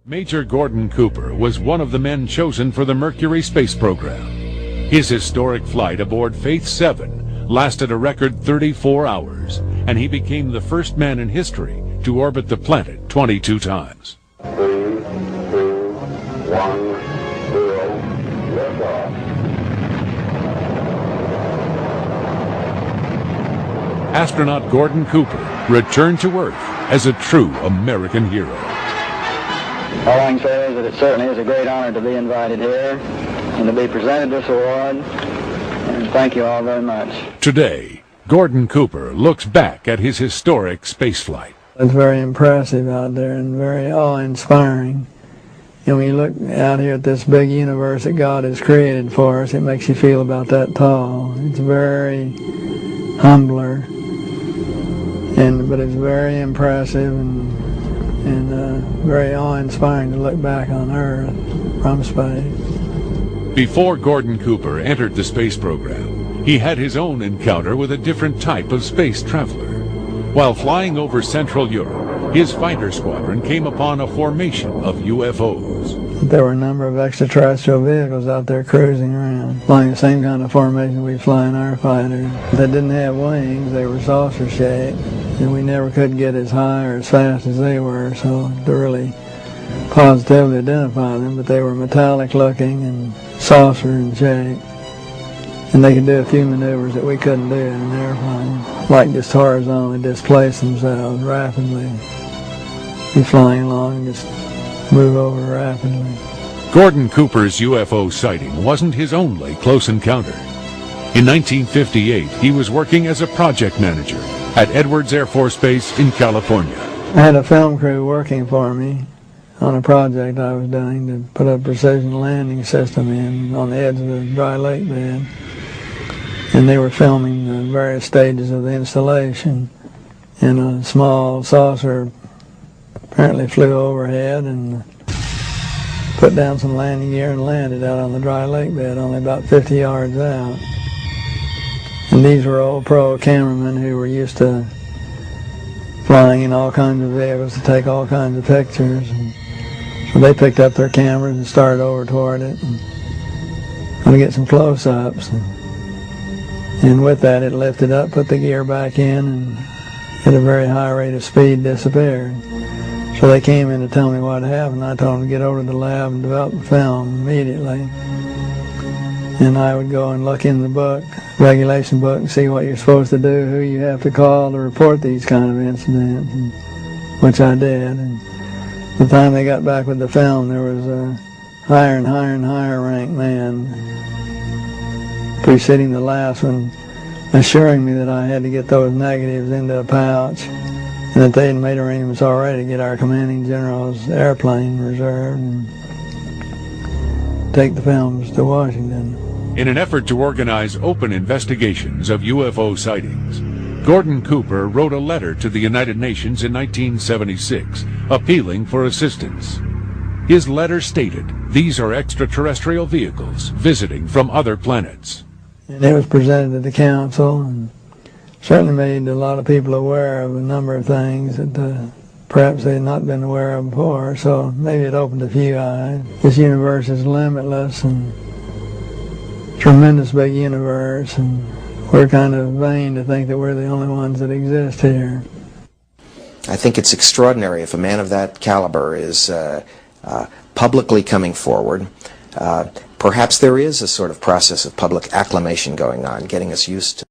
Major Gordon Cooper was one of the men chosen for the Mercury space program. His historic flight aboard Faith 7 lasted a record 34 hours, and he became the first man in history to orbit the planet 22 times. 3, 2, 1, 0, liftoff. Astronaut Gordon Cooper returned to Earth as a true American hero. All I can say is that it certainly is a great honor to be invited here and to be presented this award, and thank you all very much. Today, Gordon Cooper looks back at his historic spaceflight. It's very impressive out there and very awe-inspiring. And when you look out here at this big universe that God has created for us, it makes you feel about that tall. It's very humbler, but it's very impressive and very awe-inspiring to look back on Earth from space. Before Gordon Cooper entered the space program, he had his own encounter with a different type of space traveler. While flying over Central Europe, his fighter squadron came upon a formation of UFOs. There were a number of extraterrestrial vehicles out there cruising around, flying the same kind of formation we fly in our fighters. They didn't have wings, they were saucer-shaped, and we never could get as high or as fast as they were, so to really positively identify them, but they were metallic looking and saucer in shape. And they could do a few maneuvers that we couldn't do in an airplane, like just horizontally displace themselves rapidly, be flying along and just move over rapidly. Gordon Cooper's UFO sighting wasn't his only close encounter. In 1958, he was working as a project manager at Edwards Air Force Base in California. I had a film crew working for me on a project I was doing to put a precision landing system in on the edge of the dry lake bed. And they were filming the various stages of the installation. And a small saucer apparently flew overhead and put down some landing gear and landed out on the dry lake bed, only about 50 yards out. And these were old pro cameramen who were used to flying in all kinds of vehicles to take all kinds of pictures. And so they picked up their cameras and started over toward it and going to get some close-ups. And with that, it lifted up, put the gear back in, and at a very high rate of speed disappeared. So they came in to tell me what happened. I told them to get over to the lab and develop the film immediately. And I would go and look in the book, regulation book, and see what you're supposed to do, who you have to call to report these kind of incidents, which I did. And by the time they got back with the film, there was a higher and higher and higher ranked man preceding the last one, assuring me that I had to get those negatives into a pouch and that they had made arrangements already to get our commanding general's airplane reserved and take the films to Washington. In an effort to organize open investigations of UFO sightings, Gordon Cooper wrote a letter to the United Nations in 1976, appealing for assistance. His letter stated, "These are extraterrestrial vehicles visiting from other planets." And it was presented to the council and certainly made a lot of people aware of a number of things that perhaps they had not been aware of before, so maybe it opened a few eyes. This universe is limitless and tremendous big universe, and we're kind of vain to think that we're the only ones that exist here. I think it's extraordinary if a man of that caliber is publicly coming forward. Perhaps there is a sort of process of public acclamation going on, getting us used to